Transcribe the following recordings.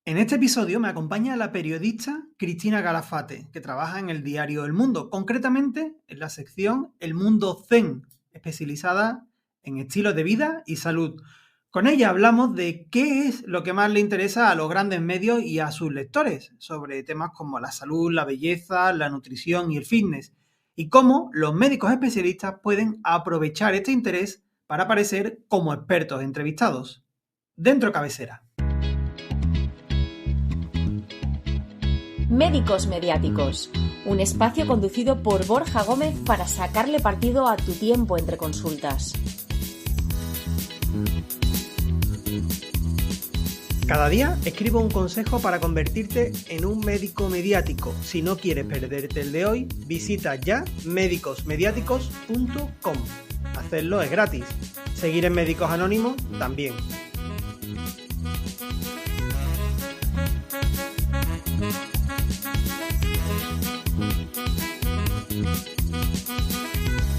En este episodio me acompaña la periodista Cristina Calafate, que trabaja en el diario El Mundo, concretamente en la sección El Mundo Zen, especializada en estilos de vida y salud. Con ella hablamos de qué es lo que más le interesa a los grandes medios y a sus lectores, sobre temas como la salud, la belleza, la nutrición y el fitness, y cómo los médicos especialistas pueden aprovechar este interés para aparecer como expertos entrevistados. Dentro cabecera. Médicos Mediáticos, un espacio conducido por Borja Gómez para sacarle partido a tu tiempo entre consultas. Cada día escribo un consejo para convertirte en un médico mediático. Si no quieres perderte el de hoy, visita ya médicosmediáticos.com. Hacerlo es gratis. Seguir en Médicos Anónimos también.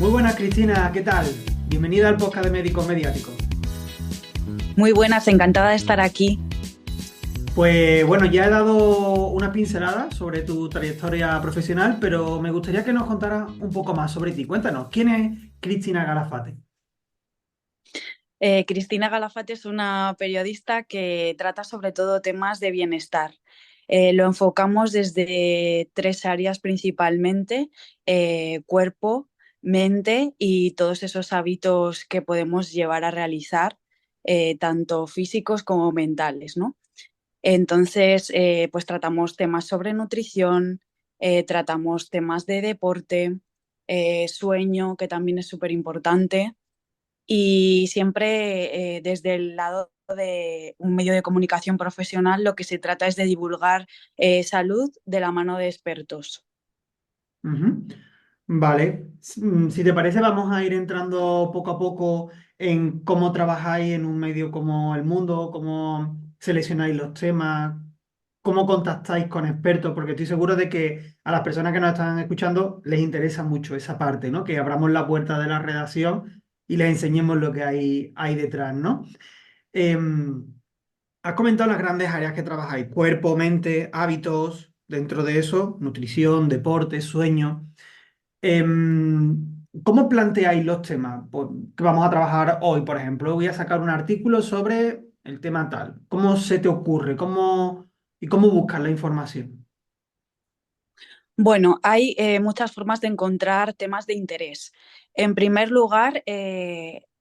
Muy buenas, Cristina, ¿qué tal? Bienvenida al podcast de Médicos Mediáticos. Muy buenas, encantada de estar aquí. Pues bueno, ya he dado una pincelada sobre tu trayectoria profesional, pero me gustaría que nos contaras un poco más sobre ti. Cuéntanos, ¿quién es Cristina Calafate? Cristina Calafate es una periodista que trata sobre todo temas de bienestar. Lo enfocamos desde tres áreas principalmente: cuerpo, mente y todos esos hábitos que podemos llevar a realizar, tanto físicos como mentales, ¿no? Entonces, pues tratamos temas sobre nutrición, tratamos temas de deporte, sueño, que también es súper importante, y siempre desde el lado de un medio de comunicación profesional lo que se trata es de divulgar salud de la mano de expertos. Ujú. Vale, si te parece vamos a ir entrando poco a poco en cómo trabajáis en un medio como El Mundo, cómo seleccionáis los temas, cómo contactáis con expertos, porque estoy seguro de que a las personas que nos están escuchando les interesa mucho esa parte, ¿no? Que abramos la puerta de la redacción y les enseñemos lo que hay detrás, ¿no? Em, Has comentado las grandes áreas que trabajáis: cuerpo, mente, hábitos, dentro de eso, nutrición, deporte, sueño. ¿Cómo planteáis los temas que vamos a trabajar hoy, por ejemplo? Voy a sacar un artículo sobre el tema tal. ¿Cómo se te ocurre? ¿Cómo buscas la información? Bueno, hay muchas formas de encontrar temas de interés. En primer lugar,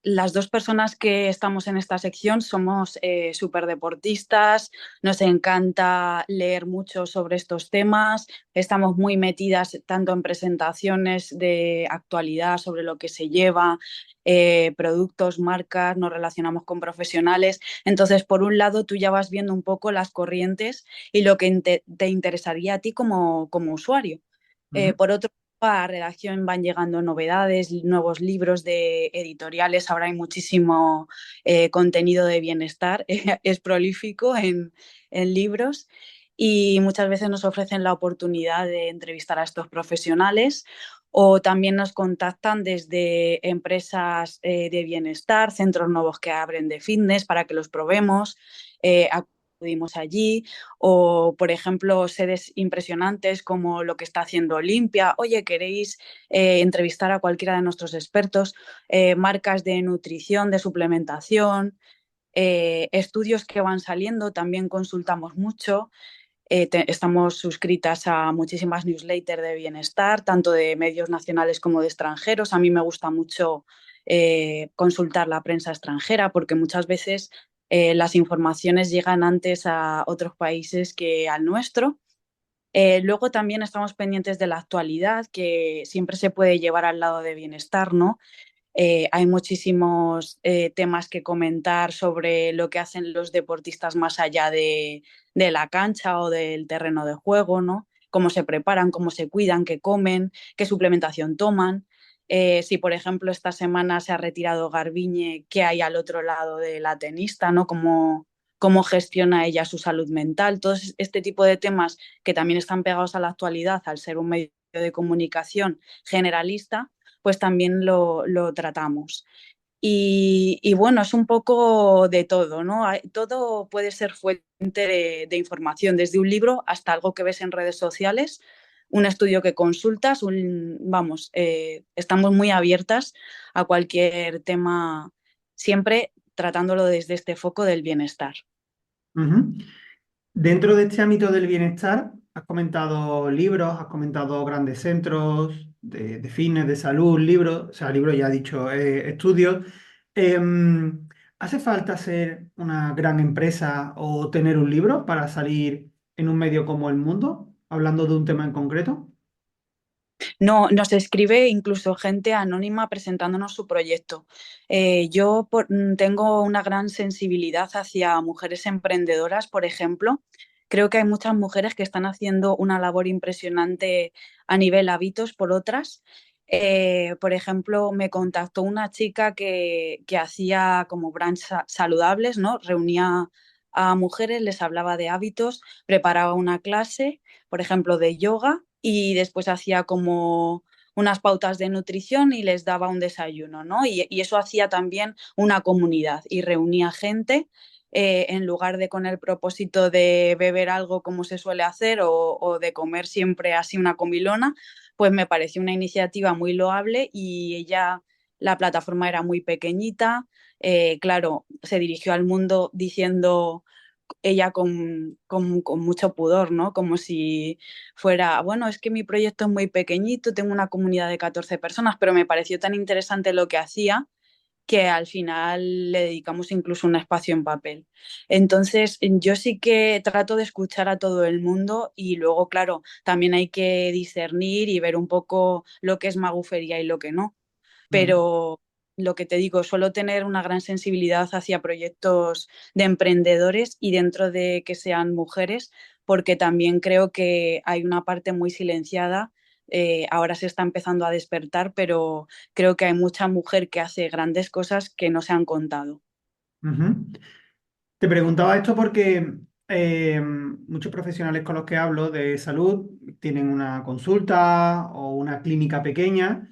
las dos personas que estamos en esta sección somos superdeportistas, nos encanta leer mucho sobre estos temas, estamos muy metidas tanto en presentaciones de actualidad sobre lo que se lleva, productos, marcas, nos relacionamos con profesionales. Entonces, por un lado, tú ya vas viendo un poco las corrientes y lo que te interesaría a ti como usuario. Ujú. Por otro lado, a redacción van llegando novedades, nuevos libros de editoriales. Ahora hay muchísimo contenido de bienestar, es prolífico en libros, y muchas veces nos ofrecen la oportunidad de entrevistar a estos profesionales, o también nos contactan desde empresas de bienestar, centros nuevos que abren de fitness para que los probemos. Acudimos allí, o por ejemplo sedes impresionantes como lo que está haciendo Olimpia. Oye, ¿queréis entrevistar a cualquiera de nuestros expertos? Marcas de nutrición, de suplementación, estudios que van saliendo, también consultamos mucho. Estamos suscritas a muchísimas newsletters de bienestar, tanto de medios nacionales como de extranjeros. A mí me gusta mucho consultar la prensa extranjera, porque muchas veces las informaciones llegan antes a otros países que al nuestro. Luego también estamos pendientes de la actualidad, que siempre se puede llevar al lado de bienestar, ¿no? Hay muchísimos temas que comentar sobre lo que hacen los deportistas más allá de la cancha o del terreno de juego, ¿no? Cómo se preparan, cómo se cuidan, qué comen, qué suplementación toman. Si, por ejemplo, esta semana se ha retirado Garbiñe, ¿qué hay al otro lado de la tenista, ¿no? Cómo gestiona ella su salud mental. Todo este tipo de temas que también están pegados a la actualidad al ser un medio de comunicación generalista, pues también lo tratamos. Y bueno, es un poco de todo, ¿no? Todo puede ser fuente de información, desde un libro hasta algo que ves en redes sociales, un estudio que consultas, vamos, estamos muy abiertas a cualquier tema, siempre tratándolo desde este foco del bienestar. Ujú. Dentro de este ámbito del bienestar, has comentado libros, has comentado grandes centros de fitness, de salud, libros, o sea, libros ya he dicho, estudios. Em, ¿Hace falta ser una gran empresa o tener un libro para salir en un medio como El Mundo, hablando de un tema en concreto? No, nos escribe incluso gente anónima presentándonos su proyecto. Tengo una gran sensibilidad hacia mujeres emprendedoras, por ejemplo. Creo que hay muchas mujeres que están haciendo una labor impresionante a nivel hábitos por otras. Por ejemplo, me contactó una chica que hacía como brands saludables, ¿no? Reunía a mujeres, les hablaba de hábitos, preparaba una clase, por ejemplo, de yoga y después hacía como unas pautas de nutrición y les daba un desayuno, ¿no? Y eso hacía también una comunidad y reunía gente en lugar de con el propósito de beber algo como se suele hacer o de comer siempre así una comilona, pues me pareció una iniciativa muy loable y la plataforma era muy pequeñita, claro, se dirigió al mundo diciendo ella con mucho pudor, ¿no? Como si fuera, bueno, es que mi proyecto es muy pequeñito, tengo una comunidad de 14 personas, pero me pareció tan interesante lo que hacía que al final le dedicamos incluso un espacio en papel. Entonces, yo sí que trato de escuchar a todo el mundo y luego, claro, también hay que discernir y ver un poco lo que es magufería y lo que no, Ujú, pero lo que te digo, suelo tener una gran sensibilidad hacia proyectos de emprendedores y dentro de que sean mujeres, porque también creo que hay una parte muy silenciada. Ahora se está empezando a despertar, pero creo que hay mucha mujer que hace grandes cosas que no se han contado. ujú. Te preguntaba esto porque muchos profesionales con los que hablo de salud tienen una consulta o una clínica pequeña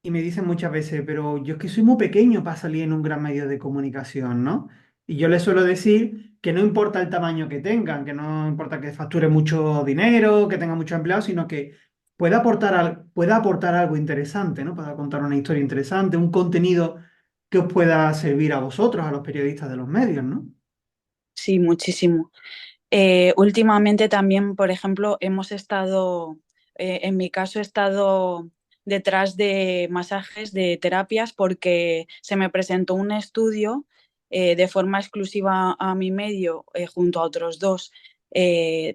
y me dicen muchas veces, pero yo es que soy muy pequeño para salir en un gran medio de comunicación, ¿no? Y yo les suelo decir que no importa el tamaño que tengan, que no importa que facture mucho dinero, que tenga muchos empleados, sino que pueda aportar algo interesante, ¿no? Pueda contar una historia interesante, un contenido que os pueda servir a vosotros, a los periodistas de los medios, ¿no? Sí, muchísimo. Últimamente también, por ejemplo, en mi caso he estado detrás de masajes, de terapias, porque se me presentó un estudio de forma exclusiva a mi medio, junto a otros dos,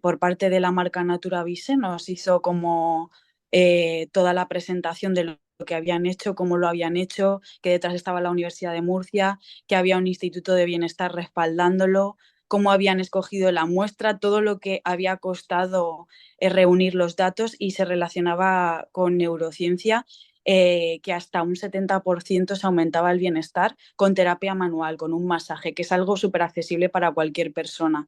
por parte de la marca Naturavise. Nos hizo como toda la presentación de lo que habían hecho, cómo lo habían hecho, que detrás estaba la Universidad de Murcia, que había un instituto de bienestar respaldándolo, cómo habían escogido la muestra, todo lo que había costado reunir los datos y se relacionaba con neurociencia, que hasta un 70% se aumentaba el bienestar con terapia manual, con un masaje, que es algo súper accesible para cualquier persona.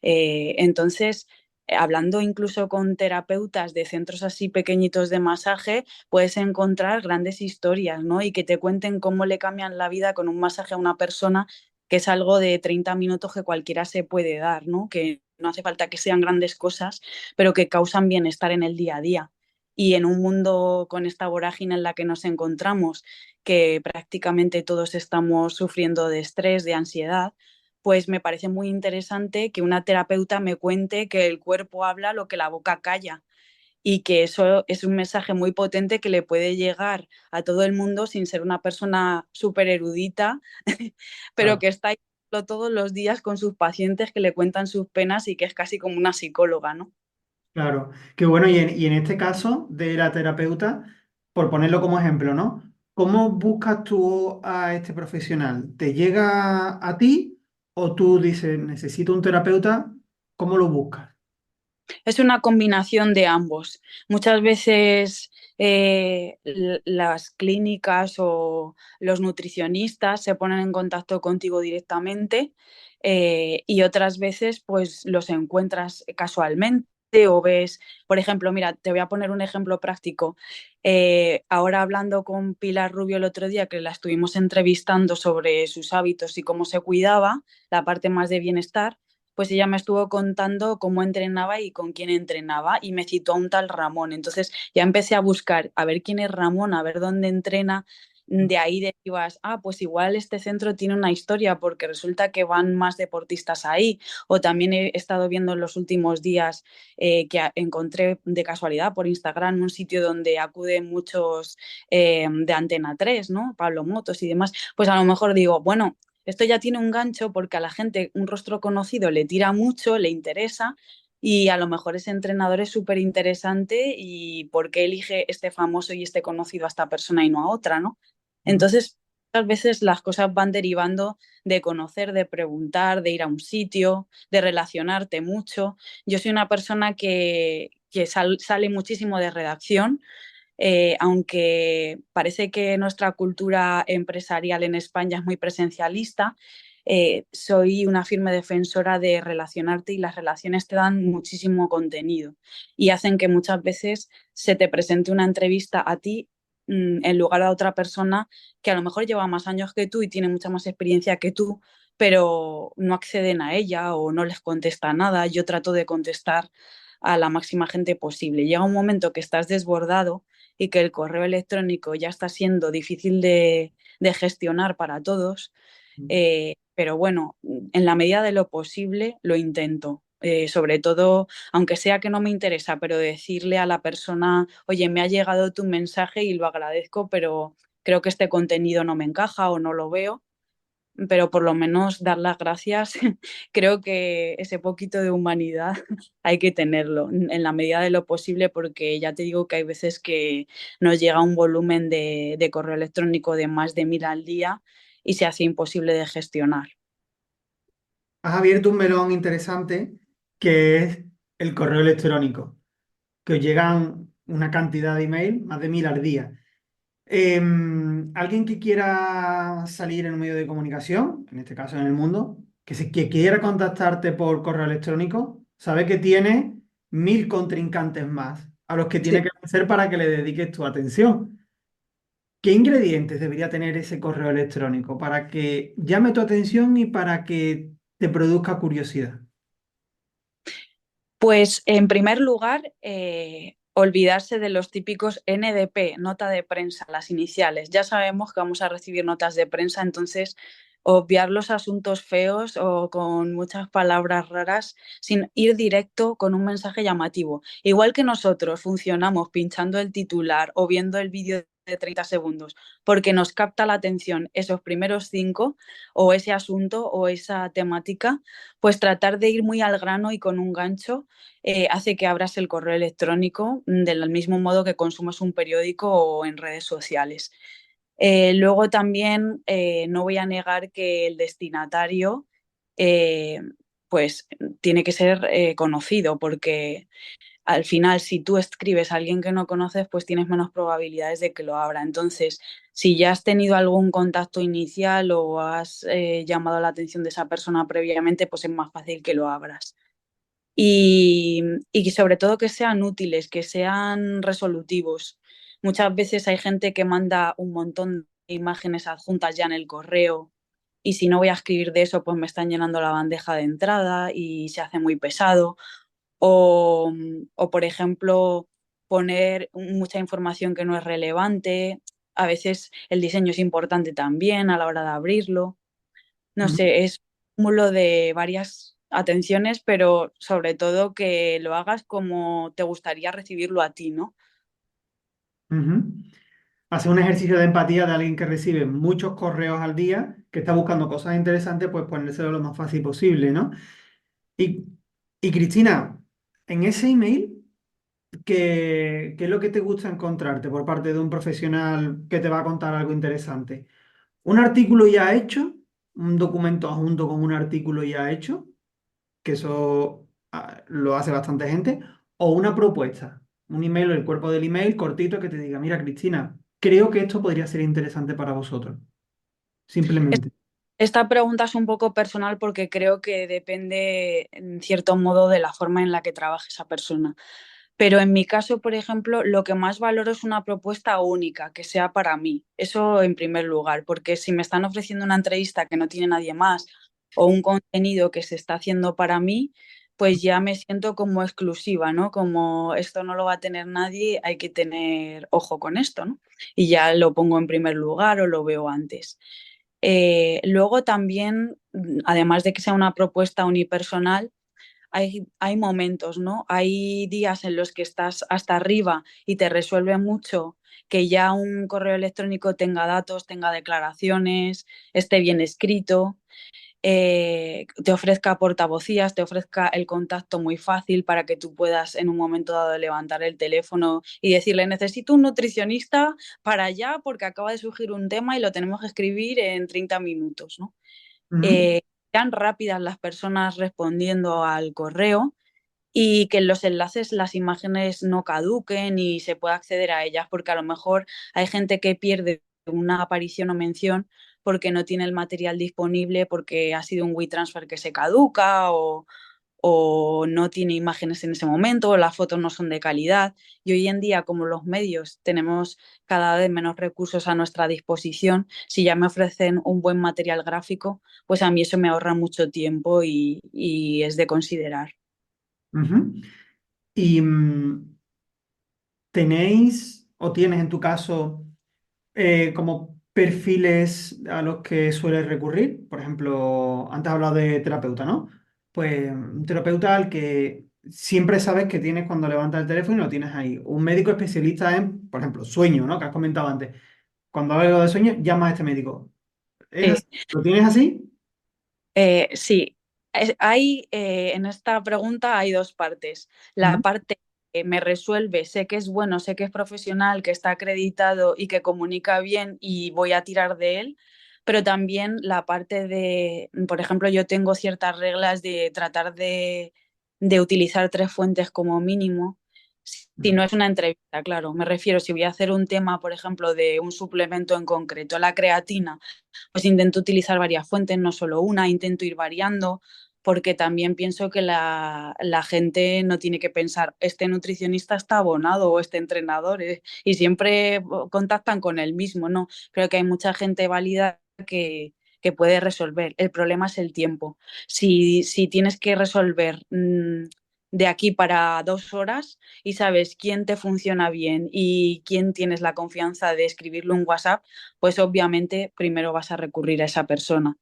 Entonces, hablando incluso con terapeutas de centros así pequeñitos de masaje, puedes encontrar grandes historias, ¿no? Y que te cuenten cómo le cambian la vida con un masaje a una persona, que es algo de 30 minutos que cualquiera se puede dar, ¿no? Que no hace falta que sean grandes cosas, pero que causan bienestar en el día a día. Y en un mundo con esta vorágine en la que nos encontramos, que prácticamente todos estamos sufriendo de estrés, de ansiedad, pues me parece muy interesante que una terapeuta me cuente que el cuerpo habla lo que la boca calla y que eso es un mensaje muy potente que le puede llegar a todo el mundo sin ser una persona súper erudita, pero Claro. que está ahí todos los días con sus pacientes que le cuentan sus penas y que es casi como una psicóloga, ¿no? Claro, que bueno, y en este caso de la terapeuta, por ponerlo como ejemplo, ¿no? ¿Cómo buscas tú a este profesional? ¿Te llega a ti o tú dices, necesito un terapeuta? ¿Cómo lo buscas? Es una combinación de ambos. Muchas veces las clínicas o los nutricionistas se ponen en contacto contigo directamente, y otras veces pues los encuentras casualmente. o ves, por ejemplo, mira, te voy a poner un ejemplo práctico. Ahora hablando con Pilar Rubio el otro día, que la estuvimos entrevistando sobre sus hábitos y cómo se cuidaba, la parte más de bienestar, pues ella me estuvo contando cómo entrenaba y con quién entrenaba y me citó a un tal Ramón. Entonces ya empecé a buscar a ver quién es Ramón, a ver dónde entrena. De ahí derivas, pues igual este centro tiene una historia porque resulta que van más deportistas ahí. O también he estado viendo en los últimos días encontré de casualidad por Instagram un sitio donde acuden muchos de Antena 3, ¿no? Pablo Motos y demás. Pues a lo mejor digo, bueno, esto ya tiene un gancho porque a la gente un rostro conocido le tira mucho, le interesa. Y a lo mejor ese entrenador es súper interesante y por qué elige este famoso y este conocido a esta persona y no a otra, ¿no? Ujú. Entonces, muchas veces las cosas van derivando de conocer, de preguntar, de ir a un sitio, de relacionarte mucho. Yo soy una persona que sale muchísimo de redacción, aunque parece que nuestra cultura empresarial en España es muy presencialista. Soy una firme defensora de relacionarte y las relaciones te dan muchísimo contenido y hacen que muchas veces se te presente una entrevista a ti en lugar a otra persona que a lo mejor lleva más años que tú y tiene mucha más experiencia que tú, pero no acceden a ella o no les contesta nada. Yo trato de contestar a la máxima gente posible. Llega un momento que estás desbordado y que el correo electrónico ya está siendo difícil de gestionar para todos, pero bueno, en la medida de lo posible lo intento. Sobre todo, aunque sea que no me interesa, pero decirle a la persona, oye, me ha llegado tu mensaje y lo agradezco, pero creo que este contenido no me encaja o no lo veo, pero por lo menos dar las gracias. Creo que ese poquito de humanidad hay que tenerlo en la medida de lo posible, porque ya te digo que hay veces que nos llega un volumen de correo electrónico de más de 1000 al día y se hace imposible de gestionar. Has abierto un melón interesante que es el correo electrónico, que os llegan una cantidad de email, más de 1000 al día. Alguien que quiera salir en un medio de comunicación, en este caso en el mundo, que quiera contactarte por correo electrónico, sabe que tiene 1000 contrincantes más a los que tiene Sí. que vencer para que le dediques tu atención. ¿Qué ingredientes debería tener ese correo electrónico para que llame tu atención y para que te produzca curiosidad? Pues en primer lugar, olvidarse de los típicos NDP, nota de prensa, las iniciales. Ya sabemos que vamos a recibir notas de prensa, entonces obviar los asuntos feos o con muchas palabras raras, sin ir directo con un mensaje llamativo. Igual que nosotros funcionamos pinchando el titular o viendo el vídeo de 30 segundos, porque nos capta la atención esos primeros 5 o ese asunto o esa temática, pues tratar de ir muy al grano y con un gancho hace que abras el correo electrónico del mismo modo que consumes un periódico o en redes sociales. Luego también no voy a negar que el destinatario eh, pues tiene que ser conocido, porque al final si tú escribes a alguien que no conoces pues tienes menos probabilidades de que lo abra. Entonces, si ya has tenido algún contacto inicial o has llamado la atención de esa persona previamente, pues es más fácil que lo abras. Y, y sobre todo que sean útiles, que sean resolutivos. Muchas veces hay gente que manda un montón de imágenes adjuntas ya en el correo y si no voy a escribir de eso, pues me están llenando la bandeja de entrada y se hace muy pesado. O por ejemplo, poner mucha información que no es relevante. A veces el diseño es importante también a la hora de abrirlo. No Ujú, sé, es un cúmulo de varias atenciones, pero sobre todo que lo hagas como te gustaría recibirlo a ti, ¿no? ujú. Hacer un ejercicio de empatía de alguien que recibe muchos correos al día, que está buscando cosas interesantes, pues ponérselo lo más fácil posible, ¿no? Y, y Cristina, en ese email, ¿qué es lo que te gusta encontrarte por parte de un profesional que te va a contar algo interesante? ¿Un artículo ya hecho? ¿Un documento adjunto con un artículo ya hecho? Que eso lo hace bastante gente. ¿O una propuesta? Un email o el cuerpo del email cortito que te diga, mira, Cristina, creo que esto podría ser interesante para vosotros. Es Simplemente. Esta pregunta es un poco personal porque creo que depende, en cierto modo, de la forma en la que trabaje esa persona. Pero en mi caso, por ejemplo, lo que más valoro es una propuesta única, que sea para mí. Eso en primer lugar, porque si me están ofreciendo una entrevista que no tiene nadie más o un contenido que se está haciendo para mí, pues ya me siento como exclusiva, ¿no? Como esto no lo va a tener nadie, hay que tener ojo con esto, ¿no? Y ya lo pongo en primer lugar o lo veo antes. Luego también, además de que sea una propuesta unipersonal, hay momentos, ¿no? Hay días en los que estás hasta arriba y te resuelve mucho que ya un correo electrónico tenga datos, tenga declaraciones, esté bien escrito, te ofrezca portavocías, te ofrezca el contacto muy fácil para que tú puedas en un momento dado levantar el teléfono y decirle, necesito un nutricionista para allá porque acaba de surgir un tema y lo tenemos que escribir en 30 minutos, ¿no? Ujú, Sean rápidas las personas respondiendo al correo y que en los enlaces las imágenes no caduquen y se pueda acceder a ellas, porque a lo mejor hay gente que pierde una aparición o mención porque no tiene el material disponible, porque ha sido un WeTransfer que se caduca o no tiene imágenes en ese momento, o las fotos no son de calidad. Y hoy en día, como los medios tenemos cada vez menos recursos a nuestra disposición, si ya me ofrecen un buen material gráfico, pues a mí eso me ahorra mucho tiempo y es de considerar. ujú. Y ¿tenéis o tienes en tu caso como perfiles a los que sueles recurrir? Por ejemplo, antes has hablado de terapeuta, ¿no? Pues un terapeuta al que siempre sabes que tienes cuando levantas el teléfono y lo tienes ahí. Un médico especialista en, por ejemplo, sueño, ¿no? Que has comentado antes. Cuando hablo de sueño, llama a este médico. ¿Es así? Sí. ¿Lo tienes así? Sí, en esta pregunta hay dos partes. La Ujú, parte que me resuelve, sé que es bueno, sé que es profesional, que está acreditado y que comunica bien y voy a tirar de él, pero también la parte de, por ejemplo, yo tengo ciertas reglas de tratar de utilizar tres fuentes como mínimo. Si ujú, no es una entrevista, claro, me refiero, si voy a hacer un tema, por ejemplo, de un suplemento en concreto, la creatina, pues intento utilizar varias fuentes, no solo una, intento ir variando, porque también pienso que la gente no tiene que pensar, este nutricionista está abonado o este entrenador, y siempre contactan con el mismo, ¿no? Creo que hay mucha gente válida que puede resolver. El problema es el tiempo. Si tienes que resolver de aquí para 2 horas y sabes quién te funciona bien y quién tienes la confianza de escribirle un WhatsApp, pues obviamente primero vas a recurrir a esa persona.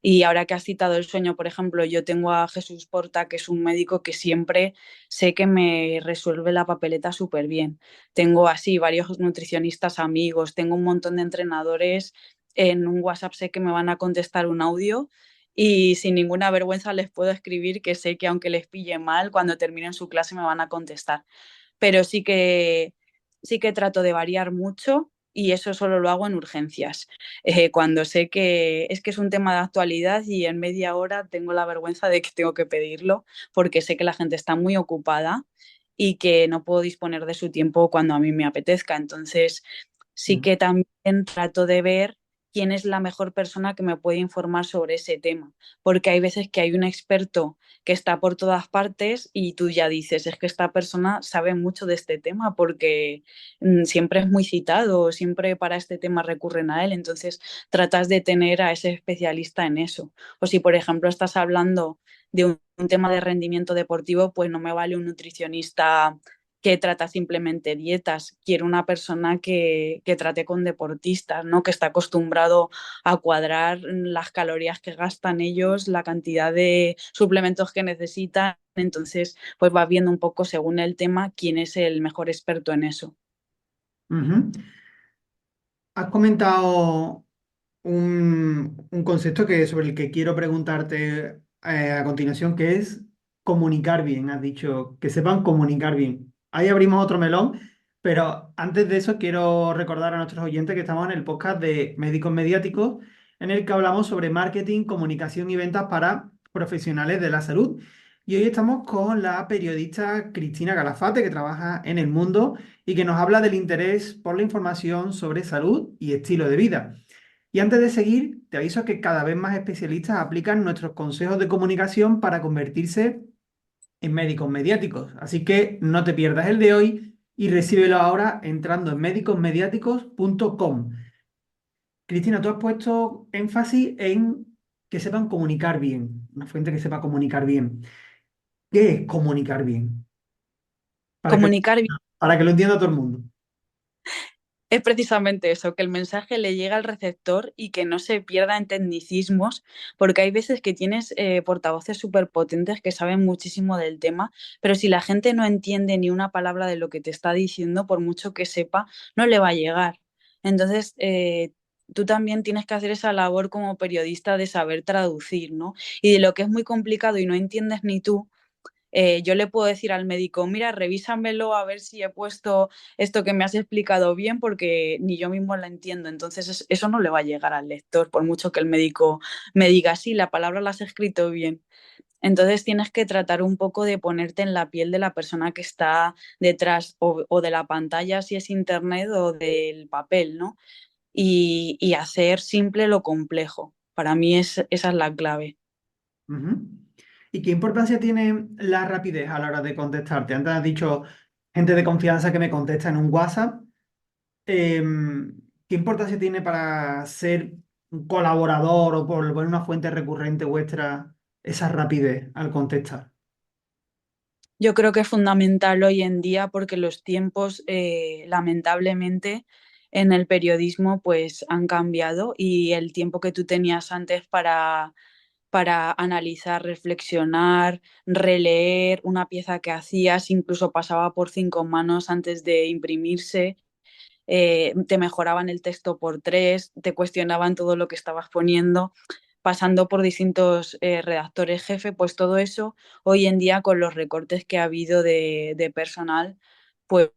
Y ahora que has citado el sueño, por ejemplo, yo tengo a Jesús Porta, que es un médico que siempre sé que me resuelve la papeleta súper bien. Tengo así varios nutricionistas amigos, tengo un montón de entrenadores. En un WhatsApp sé que me van a contestar un audio y sin ninguna vergüenza les puedo escribir que sé que aunque les pille mal, cuando terminen su clase me van a contestar. Pero sí que trato de variar mucho y eso solo lo hago en urgencias. Cuando sé que es un tema de actualidad y en media hora tengo la vergüenza de que tengo que pedirlo porque sé que la gente está muy ocupada y que no puedo disponer de su tiempo cuando a mí me apetezca. Entonces, sí ujú, que también trato de ver quién es la mejor persona que me puede informar sobre ese tema, porque hay veces que hay un experto que está por todas partes y tú ya dices, es que esta persona sabe mucho de este tema porque siempre es muy citado, siempre para este tema recurren a él, entonces tratas de tener a ese especialista en eso. O si, por ejemplo, estás hablando de un tema de rendimiento deportivo, pues no me vale un nutricionista que trata simplemente dietas. Quiero una persona que trate con deportistas, ¿no? Que está acostumbrado a cuadrar las calorías que gastan ellos, la cantidad de suplementos que necesitan. Entonces, pues vas viendo un poco según el tema quién es el mejor experto en eso. ujú. Has comentado un concepto sobre el que quiero preguntarte a continuación, que es comunicar bien. Has dicho que sepan comunicar bien. Ahí abrimos otro melón, pero antes de eso quiero recordar a nuestros oyentes que estamos en el podcast de Médicos Mediáticos, en el que hablamos sobre marketing, comunicación y ventas para profesionales de la salud. Y hoy estamos con la periodista Cristina Calafate, que trabaja en El Mundo y que nos habla del interés por la información sobre salud y estilo de vida. Y antes de seguir, te aviso que cada vez más especialistas aplican nuestros consejos de comunicación para convertirse en médicos mediáticos. Así que no te pierdas el de hoy y recíbelo ahora entrando en médicosmediáticos.com. Cristina, tú has puesto énfasis en que sepan comunicar bien, una fuente que sepa comunicar bien. ¿Qué es comunicar bien? Para que, Comunicar bien para que lo entienda todo el mundo. es precisamente eso, que el mensaje le llegue al receptor y que no se pierda en tecnicismos, porque hay veces que tienes portavoces súper potentes que saben muchísimo del tema, pero si la gente no entiende ni una palabra de lo que te está diciendo, por mucho que sepa, no le va a llegar. Entonces, tú también tienes que hacer esa labor como periodista de saber traducir, ¿no? Y de lo que es muy complicado y no entiendes ni tú, yo le puedo decir al médico, mira, revísamelo a ver si he puesto esto que me has explicado bien, porque ni yo mismo la entiendo. Entonces eso no le va a llegar al lector, por mucho que el médico me diga, sí, la palabra la has escrito bien. Entonces tienes que tratar un poco de ponerte en la piel de la persona que está detrás o de la pantalla, si es internet, o del papel, ¿no? Y hacer simple lo complejo. Para mí esa es la clave. Ujú. ¿Y qué importancia tiene la rapidez a la hora de contestarte? Antes has dicho gente de confianza que me contesta en un WhatsApp. ¿Qué importancia tiene para ser un colaborador o por una fuente recurrente vuestra esa rapidez al contestar? Yo creo que es fundamental hoy en día porque los tiempos, lamentablemente, en el periodismo pues han cambiado y el tiempo que tú tenías antes para analizar, reflexionar, releer una pieza que hacías, incluso pasaba por 5 manos antes de imprimirse, te mejoraban el texto por tres, te cuestionaban todo lo que estabas poniendo, pasando por distintos redactores jefe, pues todo eso hoy en día con los recortes que ha habido de personal, pues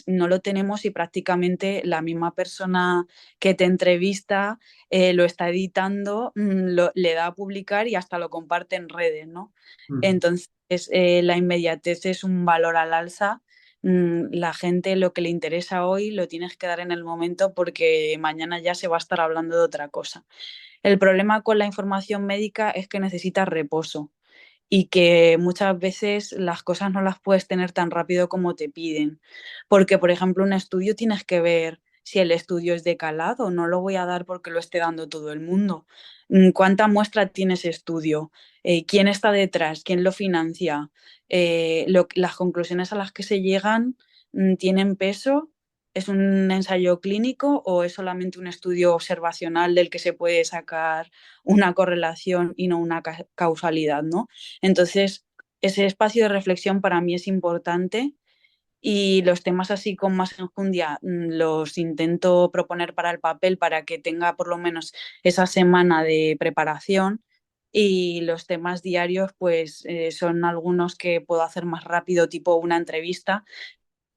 no lo tenemos y prácticamente la misma persona que te entrevista lo está editando, le da a publicar y hasta lo comparte en redes, ¿no? Mm, Entonces, la inmediatez es un valor al alza. La gente lo que le interesa hoy lo tienes que dar en el momento porque mañana ya se va a estar hablando de otra cosa. El problema con la información médica es que necesitas reposo y que muchas veces las cosas no las puedes tener tan rápido como te piden. Porque, por ejemplo, un estudio tienes que ver si el estudio es de calado, no lo voy a dar porque lo esté dando todo el mundo. ¿Cuánta muestra tiene ese estudio? ¿Quién está detrás? ¿Quién lo financia? Las conclusiones a las que se llegan tienen peso. ¿Es un ensayo clínico o es solamente un estudio observacional del que se puede sacar una correlación y no una causalidad, ¿no? Entonces, ese espacio de reflexión para mí es importante y los temas así con más enjundia los intento proponer para el papel para que tenga por lo menos esa semana de preparación y los temas diarios pues son algunos que puedo hacer más rápido, tipo una entrevista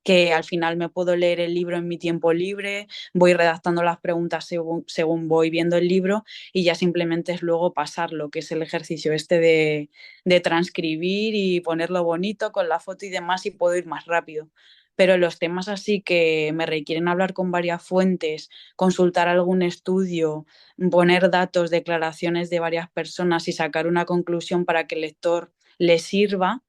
que al final me puedo leer el libro en mi tiempo libre, voy redactando las preguntas según voy viendo el libro y ya simplemente es luego pasarlo, que es el ejercicio este de transcribir y ponerlo bonito con la foto y demás y puedo ir más rápido. Pero los temas así que me requieren hablar con varias fuentes, consultar algún estudio, poner datos, declaraciones de varias personas y sacar una conclusión para que el lector le sirva,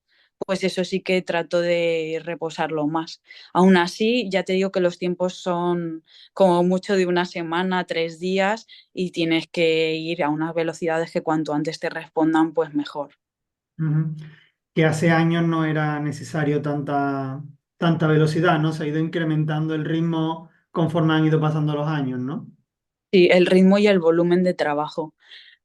pues eso sí que trato de reposarlo más. Aún así, ya te digo que los tiempos son como mucho de una semana, 3 días y tienes que ir a unas velocidades que cuanto antes te respondan, pues mejor. ujú. Que hace años no era necesario tanta velocidad, ¿no? Se ha ido incrementando el ritmo conforme han ido pasando los años, ¿no? Sí, el ritmo y el volumen de trabajo.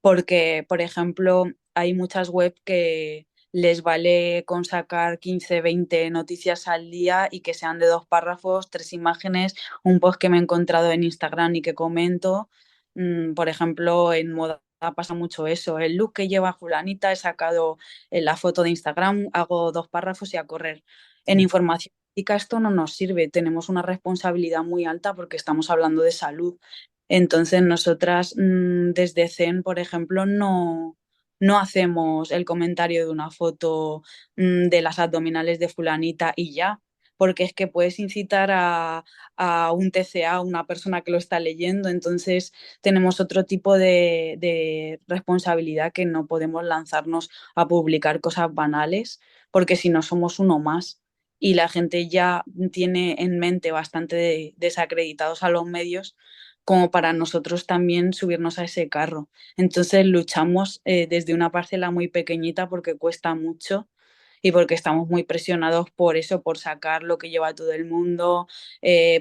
Porque, por ejemplo, hay muchas webs que les vale con sacar 15, 20 noticias al día y que sean de 2 párrafos, 3 imágenes, un post que me he encontrado en Instagram y que comento. Por ejemplo, en moda pasa mucho eso. El look que lleva fulanita, he sacado la foto de Instagram, hago 2 párrafos y a correr. En Sí. información médica esto no nos sirve. Tenemos una responsabilidad muy alta porque estamos hablando de salud. Entonces, nosotras desde Zen, por ejemplo, no hacemos el comentario de una foto de las abdominales de fulanita y ya, porque es que puedes incitar a un TCA, una persona que lo está leyendo, entonces tenemos otro tipo de responsabilidad que no podemos lanzarnos a publicar cosas banales, porque si no somos uno más. Y la gente ya tiene en mente bastante desacreditados a los medios como para nosotros también subirnos a ese carro. Entonces luchamos desde una parcela muy pequeñita porque cuesta mucho y porque estamos muy presionados por eso, por sacar lo que lleva todo el mundo,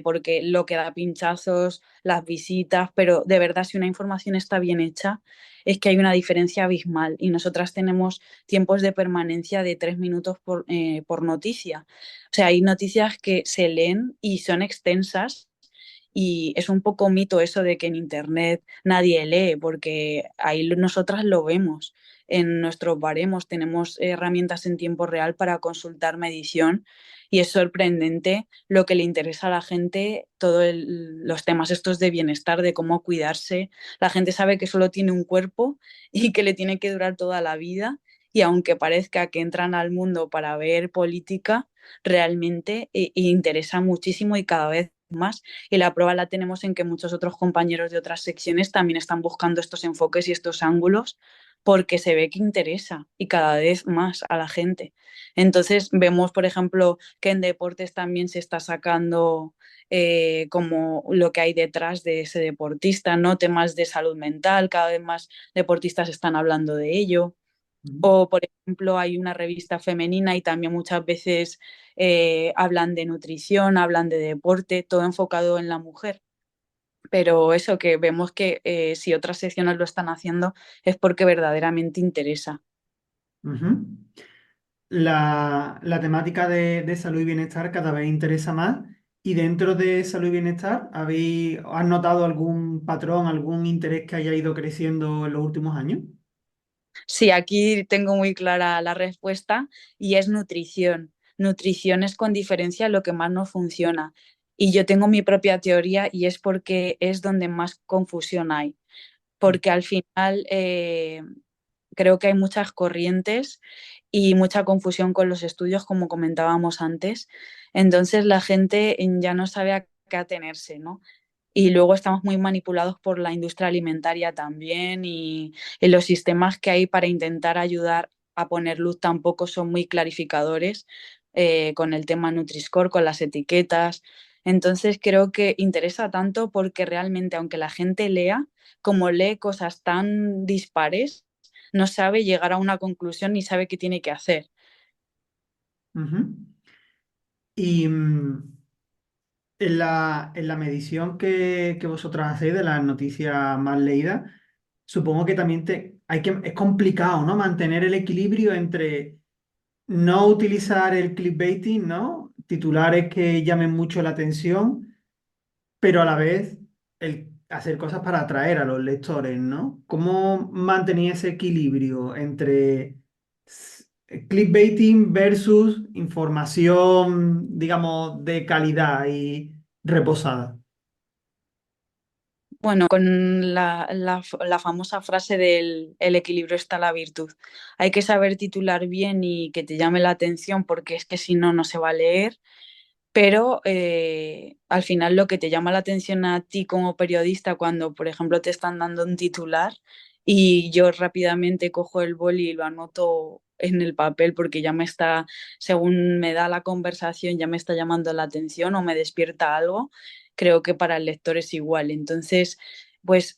porque lo que da pinchazos, las visitas, pero de verdad si una información está bien hecha, es que hay una diferencia abismal y nosotras tenemos tiempos de permanencia de 3 minutos por noticia. O sea, hay noticias que se leen y son extensas y es un poco mito eso de que en Internet nadie lee, porque ahí nosotras lo vemos. En nuestros baremos tenemos herramientas en tiempo real para consultar medición y es sorprendente lo que le interesa a la gente, todos los temas estos de bienestar, de cómo cuidarse. La gente sabe que solo tiene un cuerpo y que le tiene que durar toda la vida y aunque parezca que entran al mundo para ver política, realmente interesa muchísimo y cada vez más. Y la prueba la tenemos en que muchos otros compañeros de otras secciones también están buscando estos enfoques y estos ángulos porque se ve que interesa y cada vez más a la gente. Entonces vemos, por ejemplo, que en deportes también se está sacando como lo que hay detrás de ese deportista, ¿no? Temas de salud mental, cada vez más deportistas están hablando de ello. O, por ejemplo, hay una revista femenina y también muchas veces hablan de nutrición, hablan de deporte, todo enfocado en la mujer. Pero eso que vemos que si otras secciones lo están haciendo es porque verdaderamente interesa. Ujú. La temática de salud y bienestar cada vez interesa más. Y dentro de salud y bienestar, ¿has notado algún patrón, algún interés que haya ido creciendo en los últimos años? Sí, aquí tengo muy clara la respuesta y es nutrición. Nutrición es con diferencia lo que más nos funciona. Y yo tengo mi propia teoría y es porque es donde más confusión hay. Porque al final creo que hay muchas corrientes y mucha confusión con los estudios, como comentábamos antes. Entonces la gente ya no sabe a qué atenerse, ¿no? Y luego estamos muy manipulados por la industria alimentaria también y los sistemas que hay para intentar ayudar a poner luz tampoco son muy clarificadores con el tema Nutri-Score, con las etiquetas. Entonces creo que interesa tanto porque realmente aunque la gente lea, como lee cosas tan dispares, no sabe llegar a una conclusión ni sabe qué tiene que hacer. Ujú. Y en la medición que vosotros hacéis de las noticias más leídas, supongo que también es complicado, ¿no? Mantener el equilibrio entre no utilizar el clickbaiting, ¿no? Titulares que llamen mucho la atención, pero a la vez el hacer cosas para atraer a los lectores, ¿no? ¿Cómo mantener ese equilibrio entre clickbaiting versus información, digamos, de calidad y reposada? Bueno, con la famosa frase del el equilibrio está la virtud. Hay que saber titular bien y que te llame la atención porque es que si no, no se va a leer, pero al final lo que te llama la atención a ti como periodista cuando, por ejemplo, te están dando un titular y yo rápidamente cojo el boli y lo anoto en el papel porque ya me está, según me da la conversación, ya me está llamando la atención o me despierta algo, creo que para el lector es igual. Entonces, pues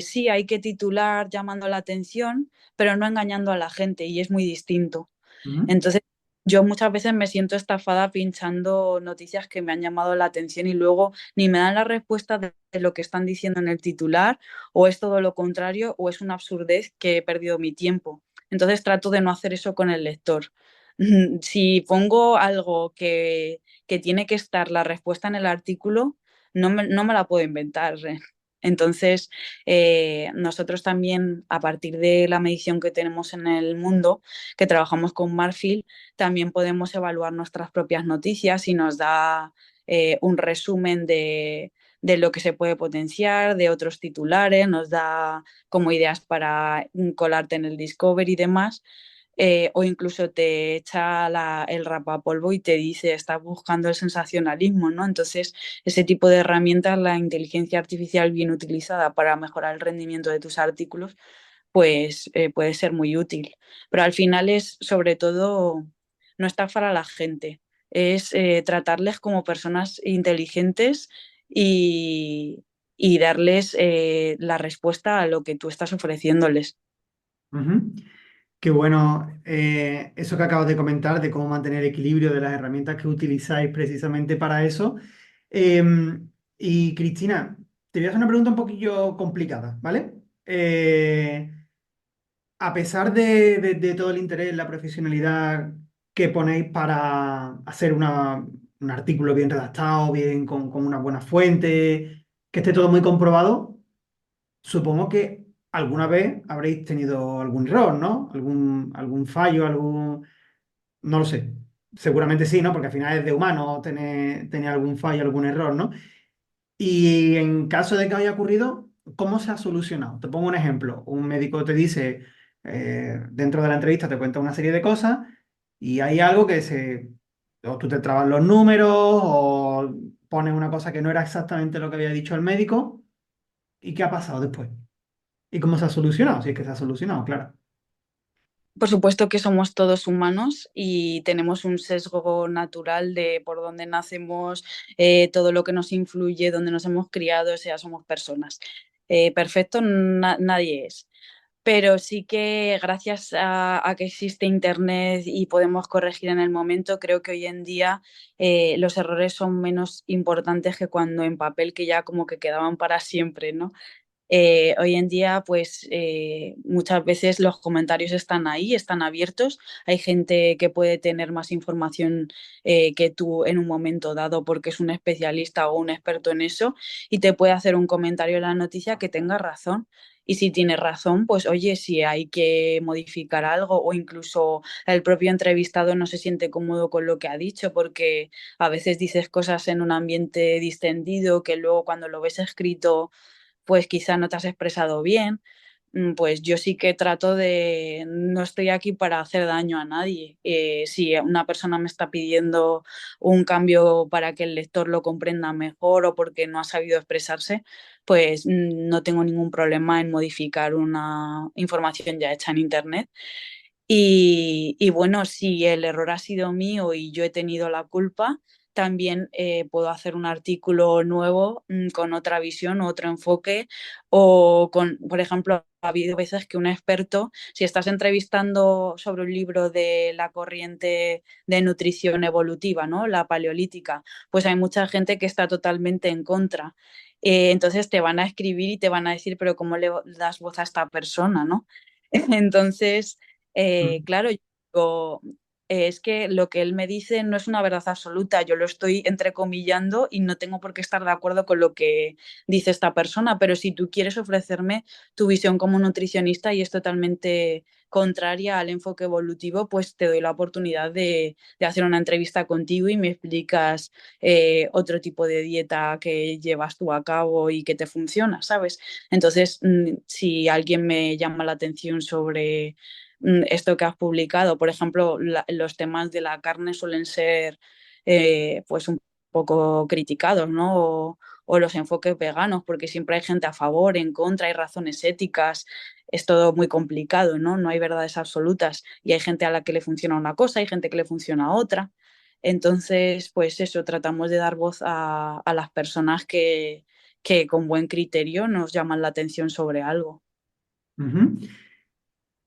sí, hay que titular llamando la atención, pero no engañando a la gente y es muy distinto. Ujú, Entonces, yo muchas veces me siento estafada pinchando noticias que me han llamado la atención y luego ni me dan la respuesta de lo que están diciendo en el titular, o es todo lo contrario, o es una absurdez que he perdido mi tiempo. Entonces trato de no hacer eso con el lector. Si pongo algo que tiene que estar la respuesta en el artículo, no me la puedo inventar. Entonces, nosotros también, a partir de la medición que tenemos en el mundo, que trabajamos con Marfil, también podemos evaluar nuestras propias noticias y nos da un resumen de lo que se puede potenciar, de otros titulares, nos da como ideas para colarte en el Discovery y demás. o incluso te echa el rapapolvo y te dice, estás buscando el sensacionalismo, ¿no? Entonces, ese tipo de herramientas, la inteligencia artificial bien utilizada para mejorar el rendimiento de tus artículos, pues puede ser muy útil. Pero al final es, sobre todo, no estafar a la gente, es tratarles como personas inteligentes y, y darles la respuesta a lo que tú estás ofreciéndoles. Ujú. Qué bueno, eso que acabas de comentar de cómo mantener equilibrio de las herramientas que utilizáis precisamente para eso. Y Cristina, te voy a hacer una pregunta un poquillo complicada, ¿vale? A pesar de todo el interés, la profesionalidad que ponéis para hacer un artículo bien redactado, bien con una buena fuente, que esté todo muy comprobado, supongo que alguna vez habréis tenido algún error, ¿no? Algún fallo, no lo sé. Seguramente sí, ¿no? Porque al final es de humano tener algún fallo, algún error, ¿no? Y en caso de que haya ocurrido, ¿cómo se ha solucionado? Te pongo un ejemplo. Un médico te dice, dentro de la entrevista te cuenta una serie de cosas y hay algo o tú te trabas los números o pones una cosa que no era exactamente lo que había dicho el médico. ¿Y qué ha pasado después? ¿Y cómo se ha solucionado? Si es que se ha solucionado, claro. Por supuesto que somos todos humanos y tenemos un sesgo natural de por dónde nacemos, todo lo que nos influye, dónde nos hemos criado, o sea, somos personas. Perfecto nadie es. Pero sí que gracias a que existe Internet y podemos corregir en el momento, creo que hoy en día los errores son menos importantes que cuando en papel que ya como que quedaban para siempre, ¿no? Hoy en día, pues muchas veces los comentarios están ahí, están abiertos. Hay gente que puede tener más información que tú en un momento dado porque es un especialista o un experto en eso y te puede hacer un comentario en la noticia que tenga razón. Y si tiene razón, pues oye, si hay que modificar algo o incluso el propio entrevistado no se siente cómodo con lo que ha dicho porque a veces dices cosas en un ambiente distendido que luego cuando lo ves escrito pues quizá no te has expresado bien, pues yo sí que trato de, no estoy aquí para hacer daño a nadie. Si una persona me está pidiendo un cambio para que el lector lo comprenda mejor o porque no ha sabido expresarse, pues no tengo ningún problema en modificar una información ya hecha en Internet. Y bueno, si el error ha sido mío y yo he tenido la culpa, también puedo hacer un artículo nuevo con otra visión, otro enfoque, o con, por ejemplo, ha habido veces que un experto, si estás entrevistando sobre un libro de la corriente de nutrición evolutiva, ¿no? La paleolítica, pues hay mucha gente que está totalmente en contra. Entonces te van a escribir y te van a decir, pero ¿cómo le das voz a esta persona, ¿no? Entonces Mm. claro, yo digo, es que lo que él me dice no es una verdad absoluta, yo lo estoy entrecomillando y no tengo por qué estar de acuerdo con lo que dice esta persona, pero si tú quieres ofrecerme tu visión como nutricionista y es totalmente contraria al enfoque evolutivo, pues te doy la oportunidad de hacer una entrevista contigo y me explicas otro tipo de dieta que llevas tú a cabo y que te funciona, ¿sabes? Entonces, si alguien me llama la atención sobre esto que has publicado. Por ejemplo, los temas de la carne suelen ser pues un poco criticados, ¿no? O los enfoques veganos, porque siempre hay gente a favor, en contra, hay razones éticas, es todo muy complicado, ¿no? No hay verdades absolutas y hay gente a la que le funciona una cosa, hay gente que le funciona otra. Entonces, pues eso, tratamos de dar voz a las personas que con buen criterio nos llaman la atención sobre algo. Ujú.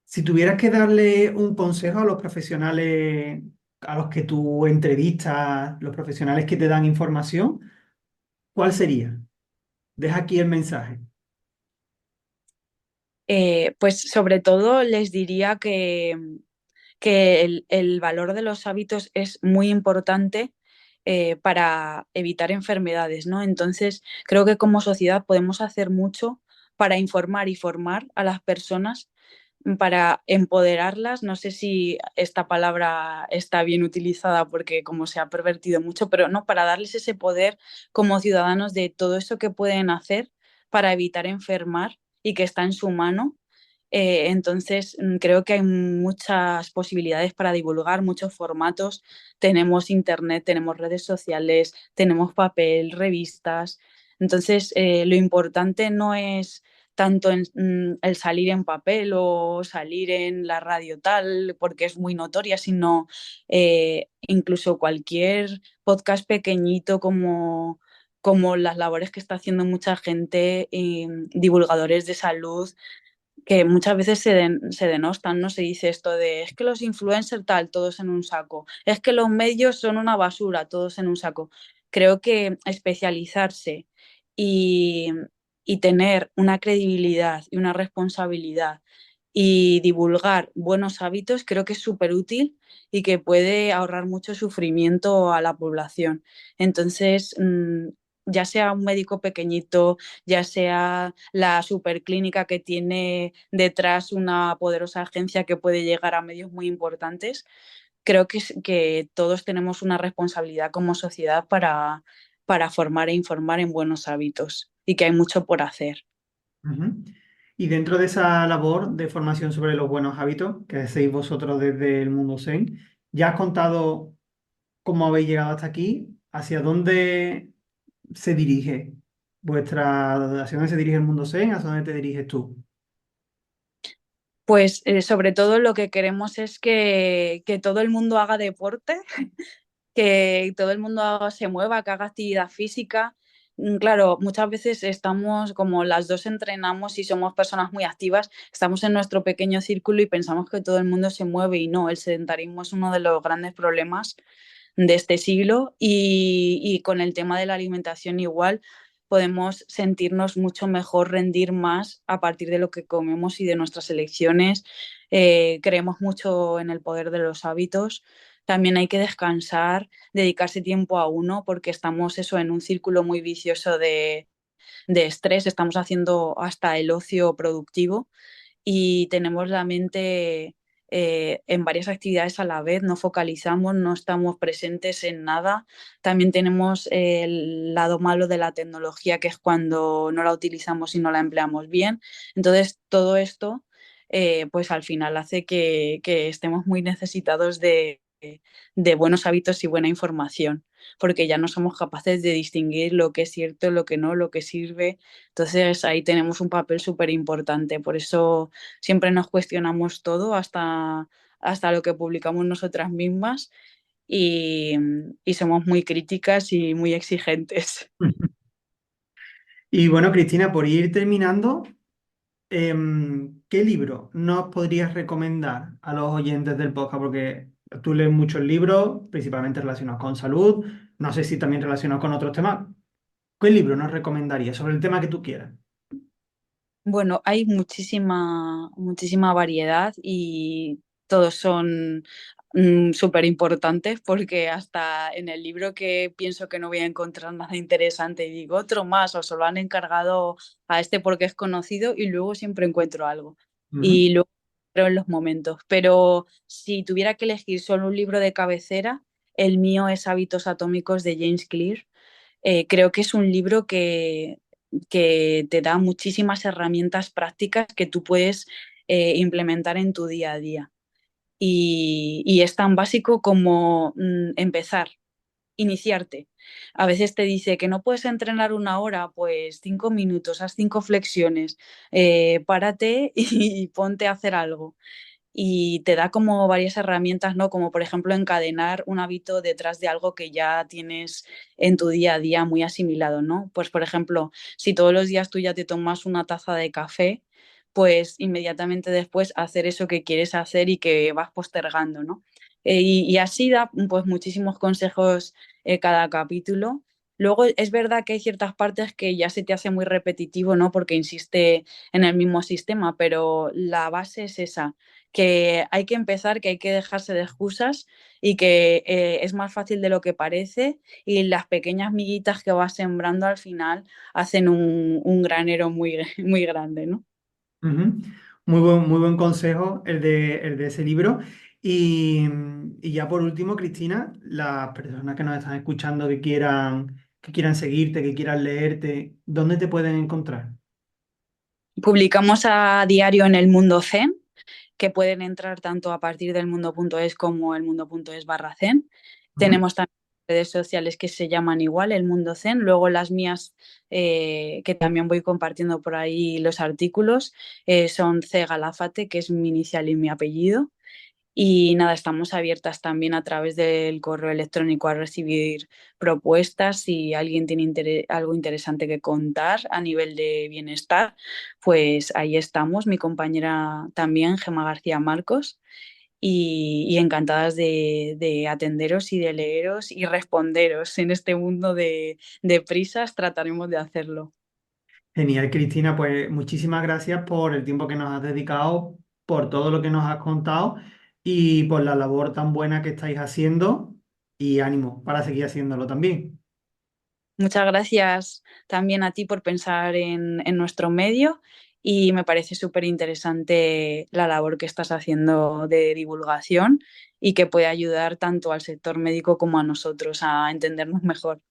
Si tuvieras que darle un consejo a los profesionales a los que tú entrevistas, los profesionales que te dan información, ¿cuál sería? Deja aquí el mensaje. Pues sobre todo les diría que el valor de los hábitos es muy importante para evitar enfermedades, ¿no? Entonces, creo que como sociedad podemos hacer mucho para informar y formar a las personas, para empoderarlas. No sé si esta palabra está bien utilizada porque como se ha pervertido mucho, pero no, para darles ese poder como ciudadanos de todo eso que pueden hacer para evitar enfermar y que está en su mano Entonces, creo que hay muchas posibilidades para divulgar, muchos formatos. Tenemos internet, tenemos redes sociales, tenemos papel, revistas. Entonces, lo importante no es tanto el salir en papel o salir en la radio tal, porque es muy notoria, sino incluso cualquier podcast pequeñito como las labores que está haciendo mucha gente, divulgadores de salud, que muchas veces se denostan, ¿no? Se dice esto de, es que los influencers tal, todos en un saco, es que los medios son una basura, todos en un saco. Creo que especializarse y, y tener una credibilidad y una responsabilidad y divulgar buenos hábitos creo que es súper útil y que puede ahorrar mucho sufrimiento a la población. Entonces, ya sea un médico pequeñito, ya sea la superclínica que tiene detrás una poderosa agencia que puede llegar a medios muy importantes, creo que todos tenemos una responsabilidad como sociedad para formar e informar en buenos hábitos y que hay mucho por hacer. Ujú. Y dentro de esa labor de formación sobre los buenos hábitos que hacéis vosotros desde el mundo Zen, ya has contado cómo habéis llegado hasta aquí, hacia dónde se dirige hacia dónde se dirige el mundo Zen, hacia dónde te diriges tú. Pues sobre todo lo que queremos es que todo el mundo haga deporte, que todo el mundo se mueva, que haga actividad física. Claro, muchas veces estamos, como las dos entrenamos y somos personas muy activas, estamos en nuestro pequeño círculo y pensamos que todo el mundo se mueve y no, el sedentarismo es uno de los grandes problemas de este siglo y con el tema de la alimentación igual podemos sentirnos mucho mejor, rendir más a partir de lo que comemos y de nuestras elecciones. Creemos mucho en el poder de los hábitos. También hay que descansar, dedicarse tiempo a uno, porque estamos eso en un círculo muy vicioso de estrés, estamos haciendo hasta el ocio productivo y tenemos la mente en varias actividades a la vez, no focalizamos, no estamos presentes en nada. También tenemos el lado malo de la tecnología, que es cuando no la utilizamos y no la empleamos bien. Entonces, todo esto, pues al final hace que estemos muy necesitados de buenos hábitos y buena información, porque ya no somos capaces de distinguir lo que es cierto, lo que no, lo que sirve. Entonces ahí tenemos un papel súper importante. Por eso siempre nos cuestionamos todo hasta lo que publicamos nosotras mismas y, y somos muy críticas y muy exigentes. Y bueno, Cristina, por ir terminando, ¿qué libro nos podrías recomendar a los oyentes del podcast? Porque tú lees muchos libros, principalmente relacionados con salud, no sé si también relacionados con otros temas. ¿Qué libro nos recomendarías sobre el tema que tú quieras? Bueno, hay muchísima variedad y todos son súper importantes porque hasta en el libro que pienso que no voy a encontrar nada interesante y digo otro más o se lo han encargado a este porque es conocido y luego siempre encuentro algo. Ujú. Y luego creo en los momentos. Pero si tuviera que elegir solo un libro de cabecera, el mío es Hábitos Atómicos de James Clear. Creo que es un libro que te da muchísimas herramientas prácticas que tú puedes implementar en tu día a día. Y es tan básico como empezar, iniciarte. A veces te dice que no puedes entrenar una hora, pues 5 minutos, haz 5 flexiones, párate y ponte a hacer algo y te da como varias herramientas, ¿no? Como por ejemplo encadenar un hábito detrás de algo que ya tienes en tu día a día muy asimilado, ¿no? Pues por ejemplo, si todos los días tú ya te tomas una taza de café, pues inmediatamente después hacer eso que quieres hacer y que vas postergando, ¿no? Y así da pues muchísimos consejos cada capítulo. Luego es verdad que hay ciertas partes que ya se te hace muy repetitivo, ¿no? Porque insiste en el mismo sistema, pero la base es esa, que hay que empezar, que hay que dejarse de excusas y que es más fácil de lo que parece y las pequeñas miguitas que vas sembrando al final hacen un granero muy, muy grande, ¿no? Ujú. Muy buen consejo el de ese libro. Y ya por último, Cristina, las personas que nos están escuchando que quieran seguirte, que quieran leerte, ¿dónde te pueden encontrar? Publicamos a diario en El Mundo Zen, que pueden entrar tanto a partir del mundo.es como el mundo.es/zen. Ujú. Tenemos también redes sociales que se llaman igual, El Mundo Zen. Luego las mías, que también voy compartiendo por ahí los artículos, son C. Galafate, que es mi inicial y mi apellido. Y nada, estamos abiertas también a través del correo electrónico a recibir propuestas. Si alguien tiene algo interesante que contar a nivel de bienestar, pues ahí estamos. Mi compañera también, Gemma García Marcos, y encantadas de atenderos y de leeros y responderos. En este mundo de prisas trataremos de hacerlo. Genial, Cristina, pues muchísimas gracias por el tiempo que nos has dedicado, por todo lo que nos has contado y por la labor tan buena que estáis haciendo y ánimo para seguir haciéndolo también. Muchas gracias también a ti por pensar en nuestro medio y me parece súper interesante la labor que estás haciendo de divulgación y que puede ayudar tanto al sector médico como a nosotros a entendernos mejor.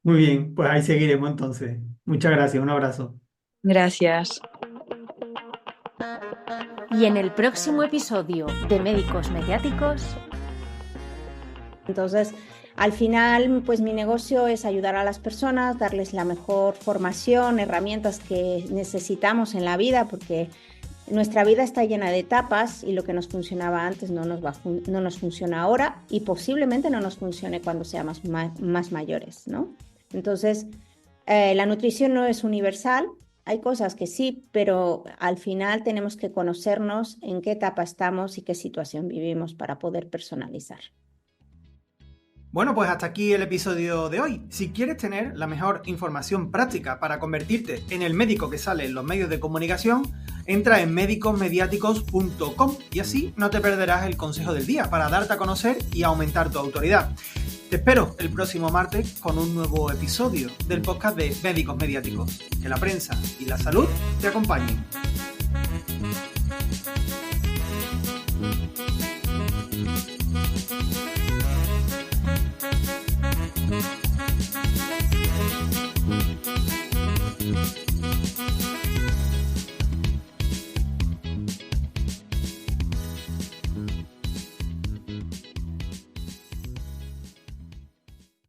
Muy bien, pues ahí seguiremos entonces. Muchas gracias, un abrazo. Gracias. Y en el próximo episodio de Médicos Mediáticos. Entonces, al final, pues mi negocio es ayudar a las personas, darles la mejor formación, herramientas que necesitamos en la vida, porque nuestra vida está llena de etapas y lo que nos funcionaba antes no nos funciona ahora y posiblemente no nos funcione cuando seamos más mayores, ¿no? Entonces, la nutrición no es universal. Hay cosas que sí, pero al final tenemos que conocernos en qué etapa estamos y qué situación vivimos para poder personalizar. Bueno, pues hasta aquí el episodio de hoy. Si quieres tener la mejor información práctica para convertirte en el médico que sale en los medios de comunicación, entra en médicosmediáticos.com y así no te perderás el consejo del día para darte a conocer y aumentar tu autoridad. Te espero el próximo martes con un nuevo episodio del podcast de Médicos Mediáticos. Que la prensa y la salud te acompañen.